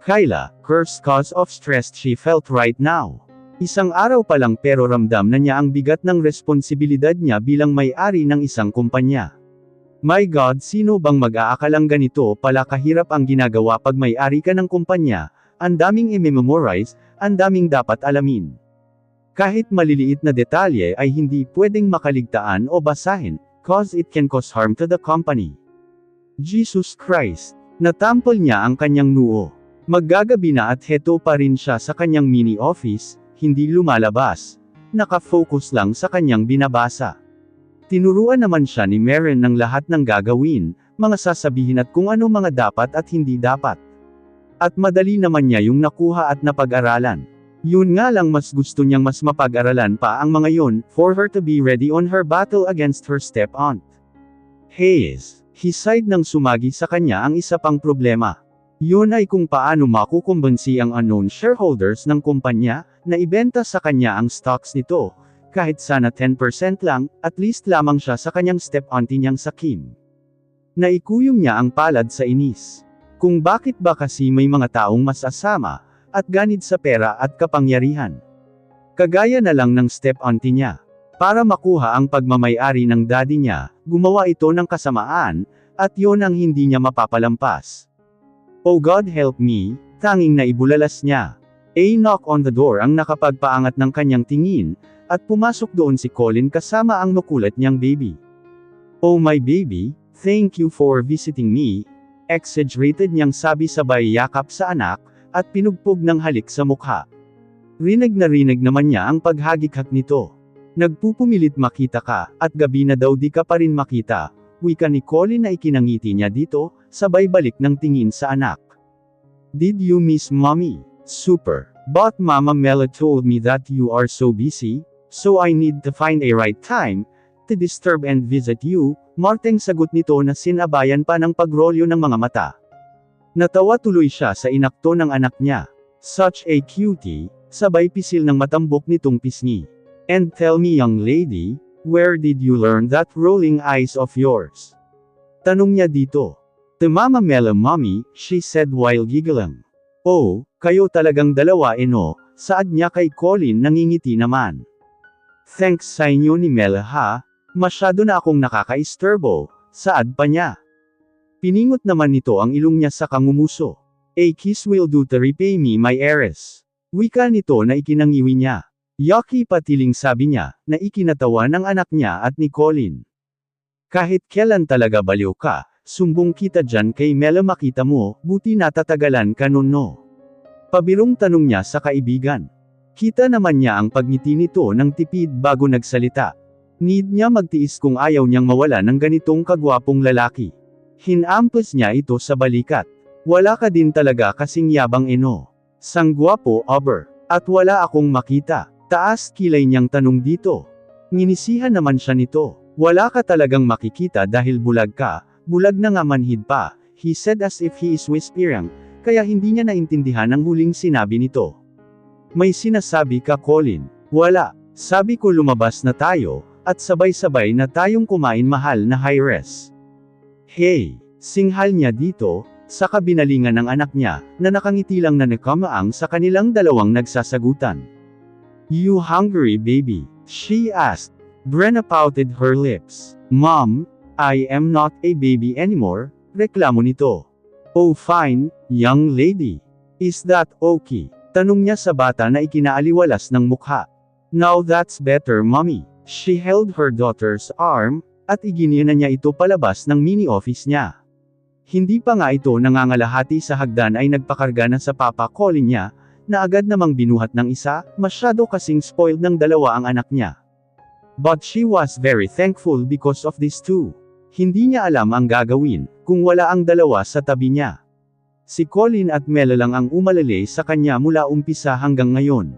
Kyla, curse cause of stress she felt right now. Isang araw pa lang pero ramdam na niya ang bigat ng responsibilidad niya bilang may-ari ng isang kumpanya. My God, sino bang mag-aakalang ganito pala kahirap ang ginagawa pag may-ari ka ng kumpanya, ang daming i-memorize, ang daming dapat alamin. Kahit maliliit na detalye ay hindi pwedeng makaligtaan o basahin, cause it can cause harm to the company. Jesus Christ. Natampol niya ang kanyang noo. Maggagabi na at heto pa rin siya sa kanyang mini office, hindi lumalabas. Nakafocus lang sa kanyang binabasa. Tinuruan naman siya ni Maren ng lahat ng gagawin, mga sasabihin at kung ano mga dapat at hindi dapat. At madali naman niya yung nakuha at napag-aralan. Yun nga lang mas gusto niyang mas mapag-aralan pa ang mga yun, for her to be ready on her battle against her step-aunt. Hayes. He sighed nang sumagi sa kanya ang isa pang problema. Yun ay kung paano makukumbansi ang unknown shareholders ng kumpanya, na ibenta sa kanya ang stocks nito, kahit sana 10% lang, at least lamang siya sa kanyang step-auntie niyang sa Kim. Naikuyong niya ang palad sa inis. Kung bakit ba kasi may mga taong mas asama, at ganid sa pera at kapangyarihan. Kagaya na lang ng step-auntie niya. Para makuha ang pagmamay-ari ng daddy niya, gumawa ito ng kasamaan, at yon ang hindi niya mapapalampas. Oh God help me, tanging naibulalas niya. A knock on the door ang nakapagpaangat ng kanyang tingin, at pumasok doon si Colin kasama ang makulat niyang baby. Oh my baby, thank you for visiting me, exaggerated niyang sabi sabay yakap sa anak, at pinugpog ng halik sa mukha. Rinig na rinig naman niya ang paghagikak nito. Nagpupumilit makita ka, at gabi na daw di ka pa rin makita, wika ni Colin na ikinangiti niya dito, sabay balik ng tingin sa anak. Did you miss mommy? Super. But Mama Mela told me that you are so busy, so I need to find a right time, to disturb and visit you, marteng sagot nito na sinabayan pa ng pagrolyo ng mga mata. Natawa tuloy siya sa inakto ng anak niya. Such a cutie, sabay pisil ng matambok nitong pisngi. And tell me young lady, where did you learn that rolling eyes of yours? Tanong niya dito. To Mama Mela mommy, she said while giggling. Oh, kayo talagang dalawa saad niya kay Colin nangingiti naman. Thanks sa inyo ni Mela ha, masyado na akong nakaka-isturbo, saad pa niya. Piningot naman nito ang ilong niya sa kangumuso. A kiss will do to repay me my heiress. Wika nito na ikinangiwi niya. Yucky patiling sabi niya, na ikinatawa ng anak niya at ni Colin. Kahit kailan talaga baliw ka, sumbong kita dyan kay Mela makita mo, buti natatagalan ka nun no. Pabirong tanong niya sa kaibigan. Kita naman niya ang pagngiti nito ng tipid bago nagsalita. Need niya magtiis kung ayaw niyang mawala ng ganitong kagwapong lalaki. Hinampas niya ito sa balikat. Wala ka din talaga kasing yabang Sanggwapo aber. At wala akong makita. Taas kilay niyang tanong dito. Nginisihan naman siya nito. Wala ka talagang makikita dahil bulag ka, bulag na nga manhid pa, he said as if he is whispering, kaya hindi niya naintindihan ang huling sinabi nito. May sinasabi ka Colin? Wala. Sabi ko lumabas na tayo, at sabay-sabay na tayong kumain mahal na high-res. Hey! Singhal niya dito, sa kabinalingan ng anak niya, na nakangiti lang na nakamaang sa kanilang dalawang nagsasagutan. You hungry baby? She asked. Brenna pouted her lips. Mom, I am not a baby anymore, reklamo nito. Oh fine, young lady. Is that okay? Tanong niya sa bata na ikinaaliwalas ng mukha. Now that's better mommy. She held her daughter's arm, at iginiana niya ito palabas ng mini office niya. Hindi pa nga ito nangangalahati sa hagdan ay nagpakarga na sa Papa Colin niya, na agad namang binuhat ng isa, masyado kasing spoiled ng dalawa ang anak niya. But she was very thankful because of these two. Hindi niya alam ang gagawin, kung wala ang dalawa sa tabi niya. Si Colin at Mela lang ang umalalay sa kanya mula umpisa hanggang ngayon.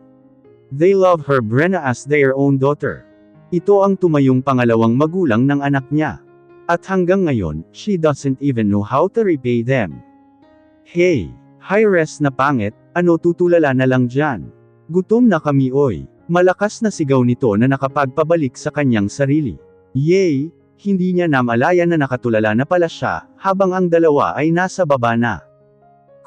They love her Brenna as their own daughter. Ito ang tumayong pangalawang magulang ng anak niya. At hanggang ngayon, she doesn't even know how to repay them. Hey! High-res na pangit, tutulala na lang dyan. Gutom na kami oy. Malakas na sigaw nito na nakapagpabalik sa kanyang sarili. Yay! Hindi niya namalayan na nakatulala na pala siya, habang ang dalawa ay nasa baba na.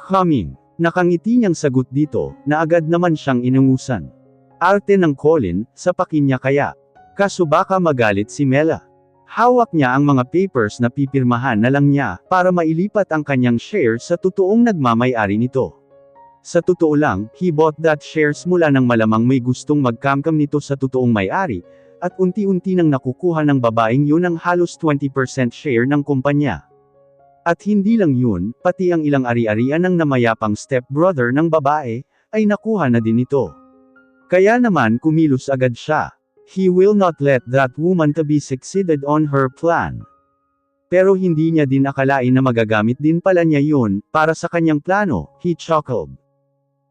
Coming. Nakangiti niyang sagot dito, na agad naman siyang inungusan. Arte ng Colin, sapakin niya kaya. Kaso baka magalit si Mela. Hawak niya ang mga papers na pipirmahan na lang niya, para mailipat ang kanyang share sa totoong nagmamay-ari nito. Sa totoo lang, he bought that shares mula nang malamang may gustong magkamkam nito sa totoong may-ari, at unti-unti nang nakukuha ng babaeng yun ang halos 20% share ng kumpanya. At hindi lang yun, pati ang ilang ari-arian ng namayapang stepbrother ng babae, ay nakuha na din ito. Kaya naman kumilos agad siya. He will not let that woman to be succeeded on her plan. Pero hindi niya din akalain na magagamit din pala niya yun, para sa kanyang plano, he chuckled.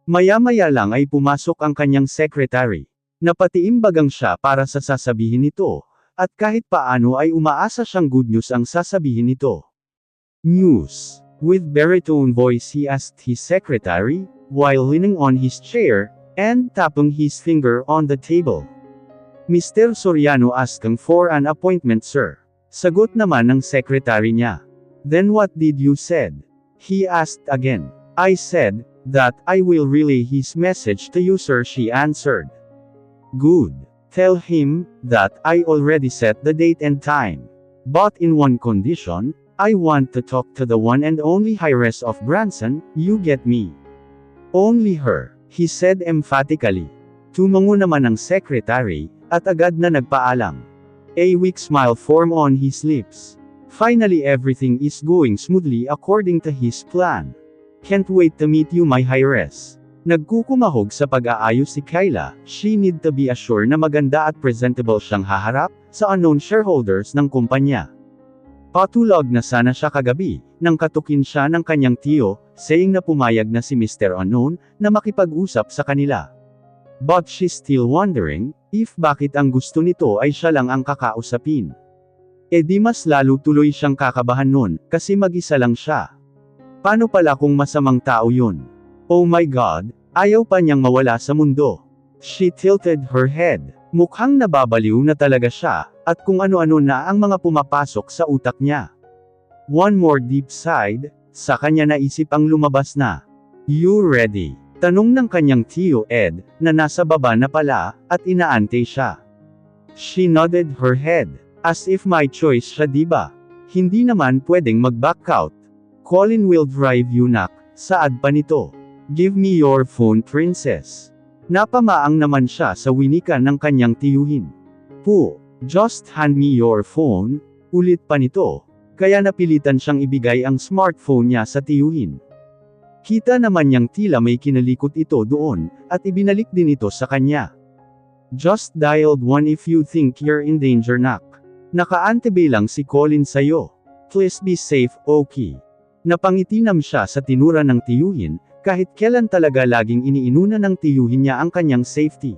Maya-maya lang ay pumasok ang kanyang secretary. Napatiimbagang siya para sa sasabihin nito, at kahit paano ay umaasa siyang good news ang sasabihin nito. News. With baritone voice he asked his secretary, while leaning on his chair, and tapping his finger on the table. Mr. Soriano asking for an appointment, sir. Sagot naman ng secretary niya. Then what did you said? He asked again. I said, that I will relay his message to you, sir, she answered. Good. Tell him, that I already set the date and time. But in one condition, I want to talk to the one and only Heiress of Branson, you get me. Only her, he said emphatically. Tumango naman ang secretary, at agad na nagpaalam. A weak smile formed on his lips. Finally everything is going smoothly according to his plan. Can't wait to meet you, my Heiress. Nagkukumahog sa pag-aayos si Kyla, she need to be assured na maganda at presentable siyang haharap, sa unknown shareholders ng kumpanya. Patulog na sana siya kagabi, nang katukin siya ng kanyang tiyo, saying na pumayag na si Mr. Unknown, na makipag-usap sa kanila. But she's still wondering, if bakit ang gusto nito ay siya lang ang kakausapin. E di mas lalo tuloy siyang kakabahan nun, kasi mag-isa lang siya. Paano pala kung masamang tao yun? Oh my God, ayaw pa niyang mawala sa mundo. She tilted her head. Mukhang nababaliw na talaga siya, at kung ano-ano na ang mga pumapasok sa utak niya. One more deep sigh, sa kanya naisip ang lumabas na. You ready? Tanong ng kanyang tiyo Ed, na nasa baba na pala, at inaantay siya. She nodded her head, as if my choice siya, diba? Hindi naman pwedeng mag-back out. Colin will drive you, nak, saad pa nito. Give me your phone, princess. Napamaang naman siya sa winikan ng kanyang tiyuhin. Po, just hand me your phone, ulit pa nito, kaya napilitan siyang ibigay ang smartphone niya sa tiyuhin. Kita naman niyang tila may kinalikot ito doon, at ibinalik din ito sa kanya. Just dialed 1 if you think you're in danger, nak. Nakaantebe lang si Colin sayo. Please be safe, okay. Napangitinam siya sa tinura ng tiyuhin, kahit kailan talaga laging iniinuna ng tiyuhin niya ang kanyang safety.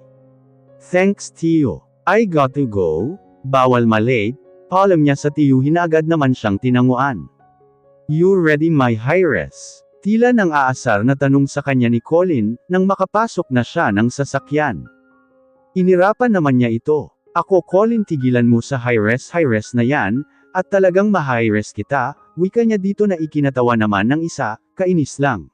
Thanks, tiyo. I got to go. Bawal malate. Paalam niya sa tiyuhin na agad naman siyang tinanguan. You ready, my Heiress? Tila nang aasar na tanong sa kanya ni Colin, nang makapasok na siya ng sasakyan. Inirapan naman niya ito. Ako, Colin, tigilan mo sa Heiress na yan, at talagang ma-Heiress kita, wika niya dito na ikinatawa naman ng isa, kainis lang.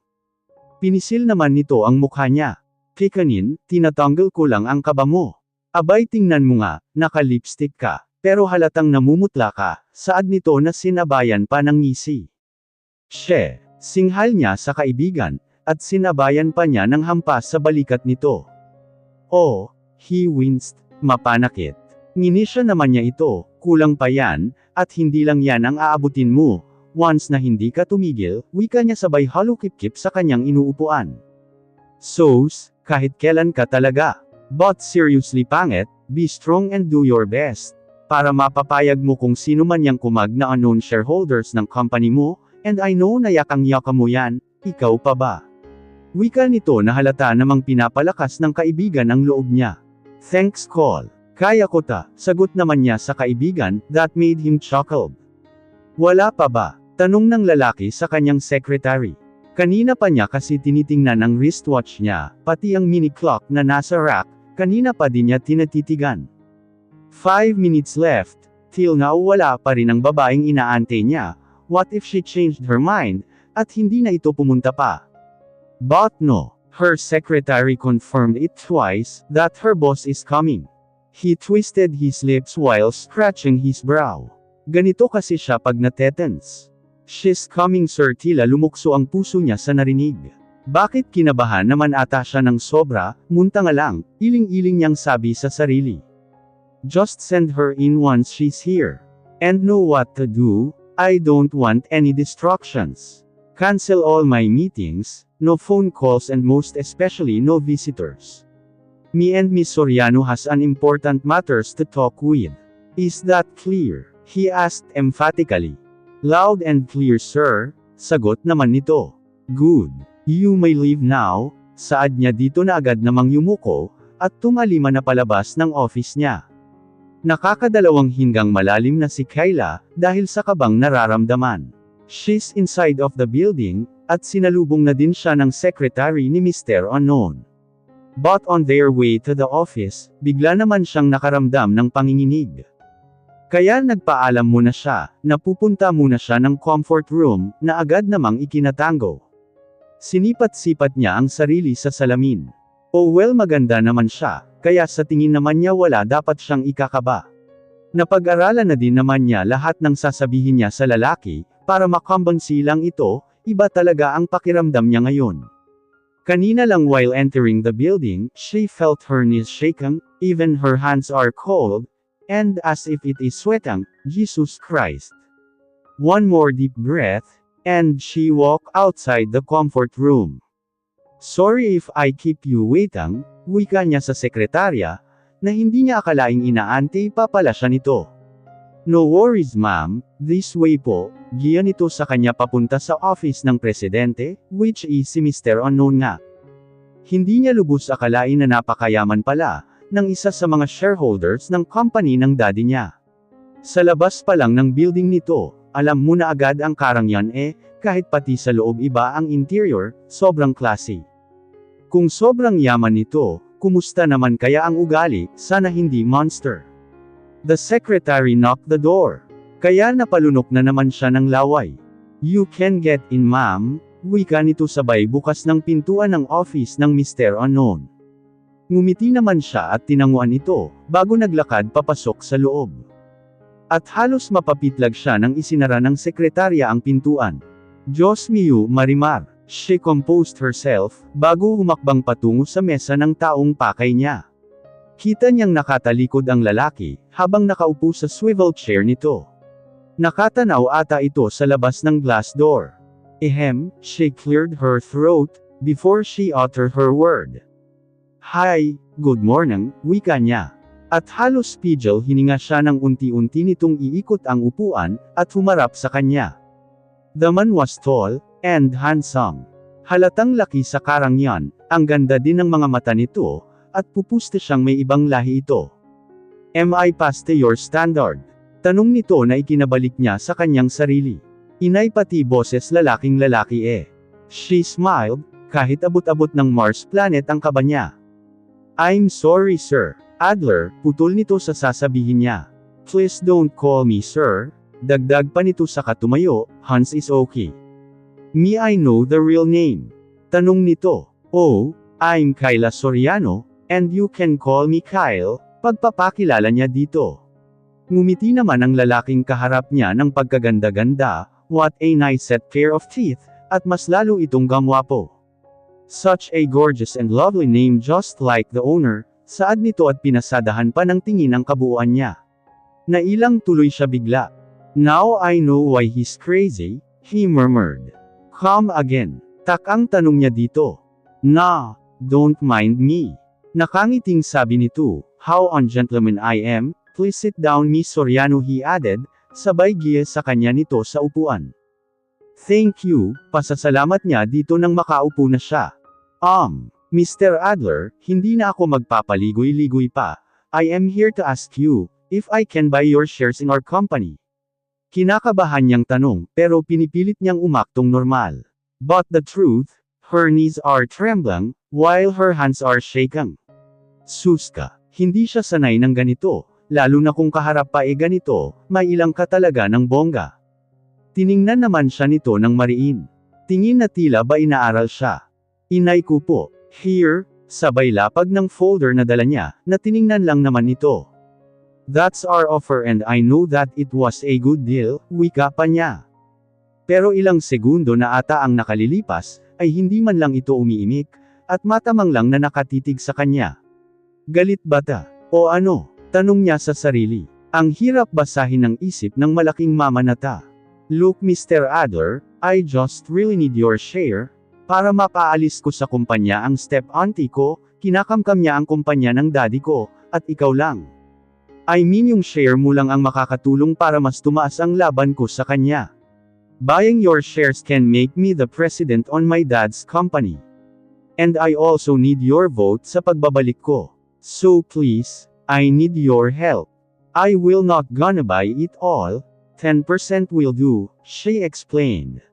Pinisil naman nito ang mukha niya. Kikanin, tinatanggal ko lang ang kaba mo. Abay, tingnan mo nga, naka-lipstick ka, pero halatang namumutla ka, saad nito na sinabayan pa ng ngisi. She, singhal niya sa kaibigan, at sinabayan pa niya ng hampas sa balikat nito. Oh, he winced, mapanakit. Nginisya naman niya ito, kulang pa yan, at hindi lang yan ang aabutin mo. Once na hindi ka tumigil, wika niya sabay halukip-kip sa kanyang inuupuan. Sos, kahit kailan ka talaga. But seriously pangit, be strong and do your best. Para mapapayag mo kung sino man yang kumag na unknown shareholders ng company mo, and I know na yakang-yaka mo yan, ikaw pa ba? Wika nito na halata namang pinapalakas ng kaibigan ang loob niya. Thanks, Col. Kaya ko ta, sagot naman niya sa kaibigan, that made him chuckle. Wala pa ba? Tanong ng lalaki sa kanyang secretary. Kanina pa niya kasi tinitingnan ang wristwatch niya, pati ang mini clock na nasa rack, kanina pa din niya tinatitigan. 5 minutes left, till now wala pa rin ang babaeng inaantay niya, what if she changed her mind, at hindi na ito pumunta pa? But no. Her secretary confirmed it twice, that her boss is coming. He twisted his lips while scratching his brow. Ganito kasi siya pag natetense. She's coming sir, tila lumukso ang puso niya sa narinig. Bakit kinabahan naman ata siya ng sobra, munta nga lang, iling-iling niyang sabi sa sarili. Just send her in once she's here. And know what to do, I don't want any distractions. Cancel all my meetings, no phone calls and most especially no visitors. Me and Miss Soriano has an important matters to talk with. Is that clear? He asked emphatically. Loud and clear sir, sagot naman nito. Good. You may leave now, saad niya dito na agad namang yumuko, at tumalima na palabas ng office niya. Nakakadalawang hinggang malalim na si Kayla, dahil sa kabang nararamdaman. She's inside of the building, at sinalubong na din siya ng secretary ni Mr. Unknown. But on their way to the office, bigla naman siyang nakaramdam ng panginginig. Kaya nagpaalam muna siya, na pupunta muna siya ng comfort room, na agad namang ikinatango. Sinipat-sipat niya ang sarili sa salamin. Oh well, maganda naman siya, kaya sa tingin naman niya wala dapat siyang ikakaba. Napag-aralan na din naman niya lahat ng sasabihin niya sa lalaki, para makambansi lang ito, iba talaga ang pakiramdam niya ngayon. Kanina lang while entering the building, she felt her knees shaking, even her hands are cold, and as if it is sweating, Jesus Christ. One more deep breath, and she walked outside the comfort room. Sorry if I keep you waiting, wika niya sa sekretarya, na hindi niya akalaing inaante pa pala siya nito. No worries ma'am, this way po, giya nito sa kanya papunta sa office ng presidente, which is si Mr. Unknown nga. Hindi niya lubos akalain na napakayaman pala, ng isa sa mga shareholders ng company ng daddy niya. Sa labas pa lang ng building nito, alam mo na agad ang karangyan kahit pati sa loob iba ang interior, sobrang classy. Kung sobrang yaman nito, kumusta naman kaya ang ugali, sana hindi monster. The secretary knocked the door. Kaya napalunok na naman siya ng laway. You can get in ma'am, wika nito sabay bukas ng pintuan ng office ng Mr. Unknown. Ngumiti naman siya at tinanguan ito, bago naglakad papasok sa loob. At halos mapapitlag siya nang isinara ng sekretarya ang pintuan. Diyos mio, Marimar, she composed herself, bago humakbang patungo sa mesa ng taong pakay niya. Kita niyang nakatalikod ang lalaki, habang nakaupo sa swivel chair nito. Nakatanaw ata ito sa labas ng glass door. She cleared her throat, before she uttered her word. Hi, good morning, wika niya. At halos pidgel hininga siya nang unti-unti nitong iikot ang upuan, at humarap sa kanya. The man was tall, and handsome. Halatang laki sa karangyan, ang ganda din ng mga mata nito, at pupuste siyang may ibang lahi ito. Am I past your standard? Tanong nito na ikinabalik niya sa kanyang sarili. Inay pati boses lalaking lalaki She smiled, kahit abot-abot ng Mars planet ang kaba niya. I'm sorry sir, Adler, putol nito sa sasabihin niya. Please don't call me sir, dagdag pa nito sa katumayo, Hans is okay. Me I know the real name. Tanong nito. Oh, I'm Kayla Soriano, and you can call me Kyle, pagpapakilala niya dito. Ngumiti naman ang lalaking kaharap niya ng pagkaganda-ganda, what a nice set pair of teeth, at mas lalo itong gamwapo. Such a gorgeous and lovely name just like the owner, saad nito at pinasadahan pa ng tingin ang kabuuan niya. Nailang tuloy siya bigla. Now I know why he's crazy, he murmured. Come again. Tak ang tanong niya dito. Nah, don't mind me. Nakangiting sabi nito, how ungentleman I am, please sit down Miss Soriano he added, sabay giya sa kanya nito sa upuan. Thank you, pasasalamat niya dito nang makaupo na siya. Mr. Adler, hindi na ako magpapaligoy-ligoy pa. I am here to ask you, if I can buy your shares in our company. Kinakabahan niyang tanong, pero pinipilit niyang umaktong normal. But the truth, her knees are trembling, while her hands are shaking. Suska, hindi siya sanay ng ganito, lalo na kung kaharap pa ganito, may ilang ka talaga ng bongga. Tiningnan naman siya nito ng mariin. Tingin na tila ba inaaral siya. Inay ko po. Here, sabay lapag ng folder na dala niya, na tiningnan lang naman ito. That's our offer and I know that it was a good deal, wika pa niya. Pero ilang segundo na ata ang nakalilipas, ay hindi man lang ito umiimik, at matamang lang na nakatitig sa kanya. Galit ba ta? O ano? Tanong niya sa sarili. Ang hirap basahin ng isip ng malaking mama na ta. Look Mr. Adler, I just really need your share. Para mapaalis ko sa kumpanya ang step-auntie ko, kinakamkam niya ang kumpanya ng daddy ko, at ikaw lang. I mean yung share mo lang ang makakatulong para mas tumaas ang laban ko sa kanya. Buying your shares can make me the president on my dad's company. And I also need your vote sa pagbabalik ko. So please, I need your help. I will not gonna buy it all, 10% will do, she explained.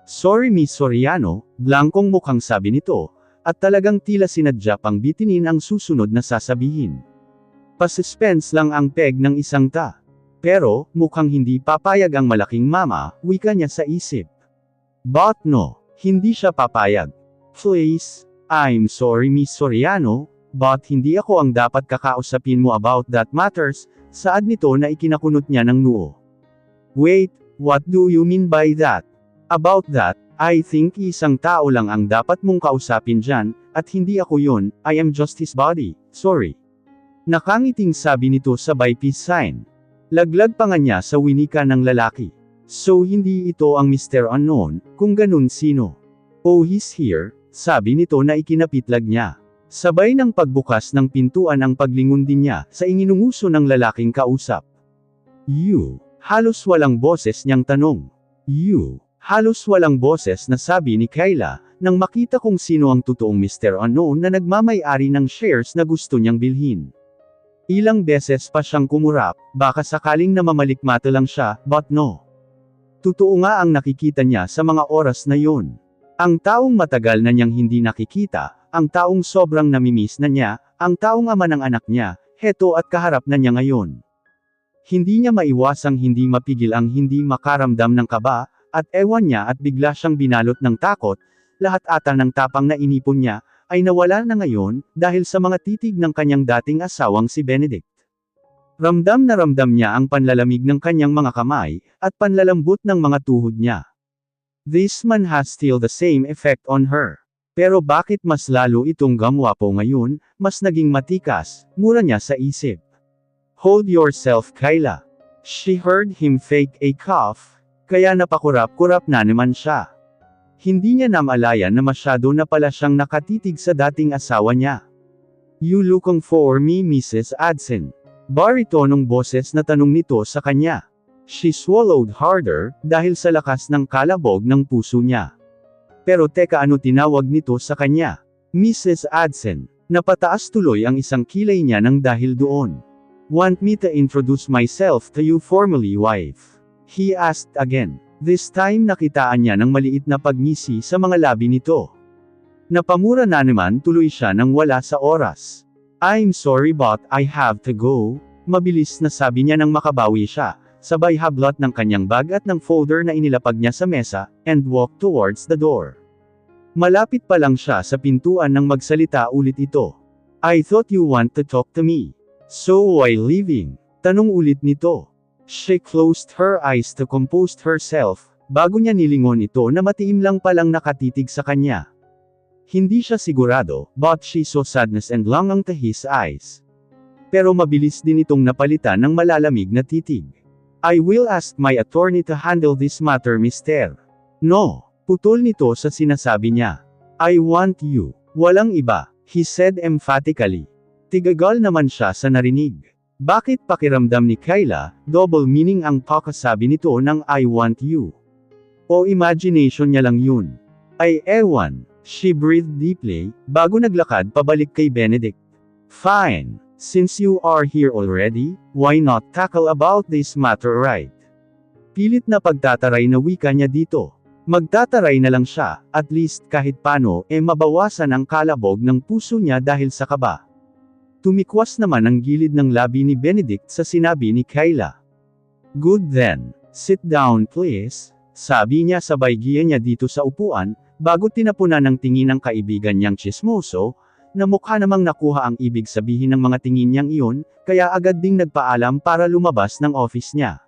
Sorry Miss Soriano, blankong mukhang sabi nito, at talagang tila sinadya pang bitinin ang susunod na sasabihin. Pasuspense lang ang peg ng isang ta. Pero, mukhang hindi papayag ang malaking mama, wika niya sa isip. But no, hindi siya papayag. Please, I'm sorry Miss Soriano, but hindi ako ang dapat kakausapin mo about that matters, saad nito na ikinakunot niya ng noo. Wait, what do you mean by that? About that, I think isang tao lang ang dapat mong kausapin dyan, at hindi ako yun, I am just his body, sorry. Nakangiting sabi nito sabay peace sign. Laglag pa nga niya sa winika ng lalaki. So hindi ito ang Mr. Unknown, kung ganun sino? Oh he's here, sabi nito na ikinapitlag niya. Sabay ng pagbukas ng pintuan ang paglingon din niya sa inginunguso ng lalaking kausap. You, halos walang boses niyang tanong. You, halos walang boses na sabi ni Kayla, nang makita kung sino ang totoong Mr. Unknown na nagmamay-ari ng shares na gusto niyang bilhin. Ilang beses pa siyang kumurap, baka sakaling namamalikmata lang siya, but no. Totoo nga ang nakikita niya sa mga oras na yun. Ang taong matagal na niyang hindi nakikita, ang taong sobrang namimiss na niya, ang taong ama ng anak niya, heto at kaharap na niya ngayon. Hindi niya maiwasang hindi mapigil ang hindi makaramdam ng kaba, at ewan niya at bigla siyang binalot ng takot, lahat ata ng tapang na inipon niya, ay nawala na ngayon, dahil sa mga titig ng kanyang dating asawang si Benedict. Ramdam na ramdam niya ang panlalamig ng kanyang mga kamay, at panlalambot ng mga tuhod niya. This man has still the same effect on her. Pero bakit mas lalo itong gamwapo ngayon, mas naging matikas, mura niya sa isip. Hold yourself Kayla. She heard him fake a cough, kaya napakurap-kurap na naman siya. Hindi niya namalayan na masyado na pala siyang nakatitig sa dating asawa niya. You looking for me Mrs. Adson? Baritonong boses na tanong nito sa kanya. She swallowed harder, dahil sa lakas ng kalabog ng puso niya. Pero teka ano tinawag nito sa kanya? Mrs. Adson. Napataas tuloy ang isang kilay niya nang dahil doon. Want me to introduce myself to you formally wife? He asked again. This time nakitaan niya ng maliit na pagngisi sa mga labi nito. Napamura na naman tuloy siya nang wala sa oras. I'm sorry but I have to go, mabilis na sabi niya nang makabawi siya, sabay hablot ng kanyang bag at ng folder na inilapag niya sa mesa, and walked towards the door. Malapit pa lang siya sa pintuan nang magsalita ulit ito. I thought you want to talk to me. So why leaving? Tanong ulit nito. She closed her eyes to compose herself, bago niya nilingon ito na matiim lang palang nakatitig sa kanya. Hindi siya sigurado, but she saw sadness and longing to his eyes. Pero mabilis din itong napalitan ng malalamig na titig. I will ask my attorney to handle this matter Mr. No, putol nito sa sinasabi niya. I want you. Walang iba, he said emphatically. Tigagal naman siya sa narinig. Bakit pakiramdam ni Kayla, double meaning ang pakasabi nito ng I want you? O imagination niya lang yun? Ay ewan, she breathed deeply, bago naglakad pabalik kay Benedict. Fine, since you are here already, why not tackle about this matter right? Pilit na pagtataray na wika niya dito. Magtataray na lang siya, at least kahit paano mabawasan ang kalabog ng puso niya dahil sa kaba. Tumikwas naman ang gilid ng labi ni Benedict sa sinabi ni Kayla. Good then, sit down please, sabi niya sabay giya niya dito sa upuan, Bago tinapunan ng tingin ng kaibigan niyang tsismoso, na mukha namang nakuha ang ibig sabihin ng mga tingin niyang iyon, kaya agad ding nagpaalam para lumabas ng office niya.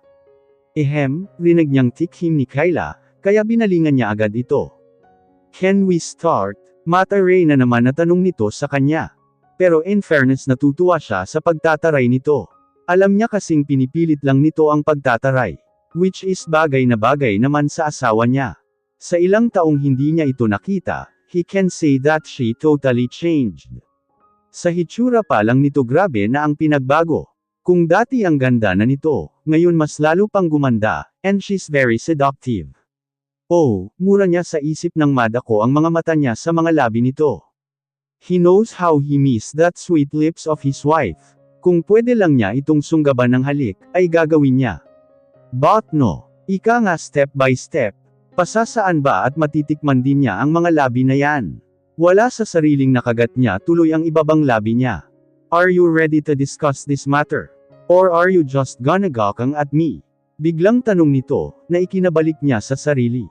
Rinig niyang tikhim ni Kyla, kaya binalingan niya agad ito. "Can we start?" Mataray na naman na tanong nito sa kanya. Pero in fairness natutuwa siya sa pagtataray nito. Alam niya kasing pinipilit lang nito ang pagtataray. Which is bagay na bagay naman sa asawa niya. Sa ilang taong hindi niya ito nakita, he can say that she totally changed. Sa hitsura pa lang nito grabe na ang pinagbago. Kung dati ang ganda na nito, ngayon mas lalo pang gumanda, and she's very seductive. Oh, mura niya sa isip ng madako ang mga mata niya sa mga labi nito. He knows how he missed that sweet lips of his wife. Kung pwede lang niya itong sunggaban ng halik, ay gagawin niya. But no. Ika nga step by step. Pasasaan ba at matitikman din niya ang mga labi na yan? Wala sa sariling nakagat niya tuloy ang ibabang labi niya. Are you ready to discuss this matter? Or are you just gonna gawkang at me? Biglang tanong nito, na ikinabalik niya sa sarili.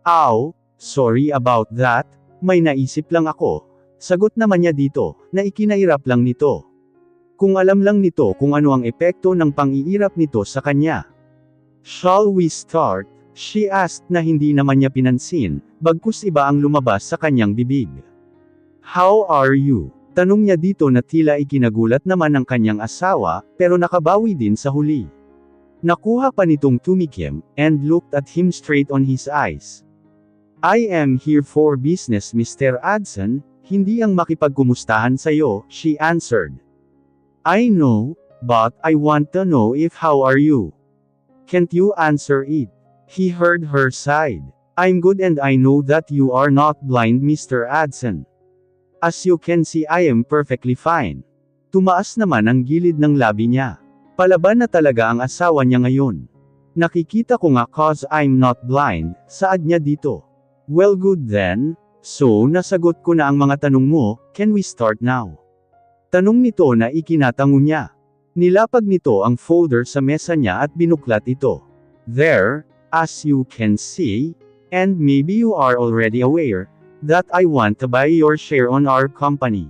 Ow, sorry about that, may naisip lang ako. Sagot naman niya dito, na ikinairap lang nito. Kung alam lang nito kung ano ang epekto ng pang-iirap nito sa kanya. Shall we start? She asked na hindi naman niya pinansin, bagkus iba ang lumabas sa kanyang bibig. How are you? Tanong niya dito na tila ikinagulat naman ng kanyang asawa, pero nakabawi din sa huli. Nakuha pa nitong tumikim, and looked at him straight on his eyes. I am here for business Mr. Adson, hindi ang makipagkumustahan sa'yo, she answered. I know, but I want to know if how are you? Can't you answer it? He heard her side. I'm good and I know that you are not blind Mr. Adson. As you can see I am perfectly fine. Tumaas naman ang gilid ng labi niya. Palaban na talaga ang asawa niya ngayon. Nakikita ko nga cause I'm not blind, saad niya dito. Well good then, so nasagot ko na ang mga tanong mo, can we start now? Tanong nito na ikinatango niya. Nilapag nito ang folder sa mesa niya at binuklat ito. There, as you can see, and maybe you are already aware, that I want to buy your share on our company.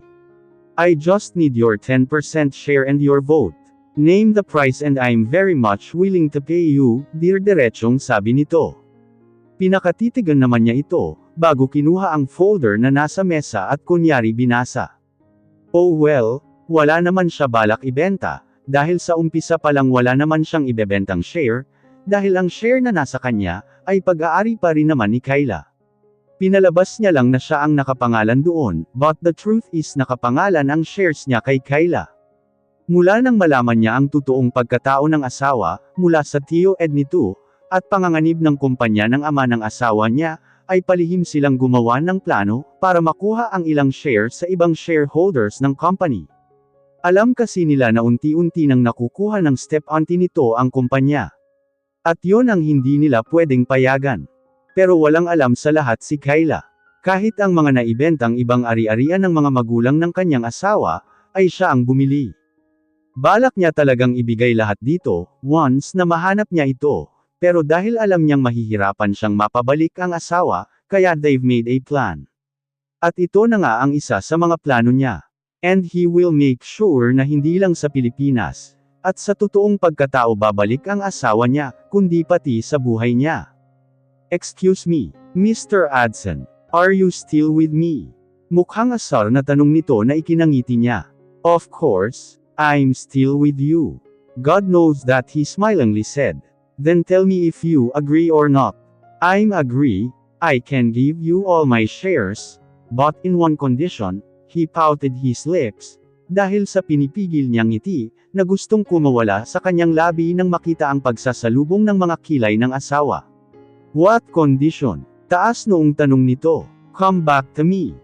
I just need your 10% share and your vote. Name the price and I'm very much willing to pay you, diretsong sabi nito. Pinakatitigan naman niya ito, bago kinuha ang folder na nasa mesa at kunyari binasa. Oh well, wala naman siya balak ibenta, dahil sa umpisa pa lang wala naman siyang ibebentang share, dahil ang share na nasa kanya, ay pag-aari pa rin naman ni Kyla. Pinalabas niya lang na siya ang nakapangalan doon, but the truth is nakapangalan ang shares niya kay Kyla. Mula nang malaman niya ang totoong pagkatao ng asawa, mula sa Tio Ed nito, at panganganib ng kumpanya ng ama ng asawa niya, ay palihim silang gumawa ng plano, para makuha ang ilang share sa ibang shareholders ng company. Alam kasi nila na unti-unti nang nakukuha ng step-auntie nito ang kumpanya. At yon ang hindi nila pwedeng payagan. Pero walang alam sa lahat si Kyla. Kahit ang mga naibentang ibang ari-arian ng mga magulang ng kanyang asawa, ay siya ang bumili. Balak niya talagang ibigay lahat dito, once na mahanap niya ito. Pero dahil alam niyang mahihirapan siyang mapabalik ang asawa, kaya they've made a plan. At ito na nga ang isa sa mga plano niya. And he will make sure na hindi lang sa Pilipinas, at sa totoong pagkatao babalik ang asawa niya, kundi pati sa buhay niya. Excuse me, Mr. Adson, are you still with me? Mukhang asar na tanong nito na ikinangiti niya. Of course, I'm still with you. God knows that, he smilingly said. Then tell me if you agree or not. I'm agree, I can give you all my shares, but in one condition, he pouted his lips, dahil sa pinipigil niyang ngiti, na gustong kumawala sa kanyang labi nang makita ang pagsasalubong ng mga kilay ng asawa. What condition? Taas noong tanong nito. Come back to me.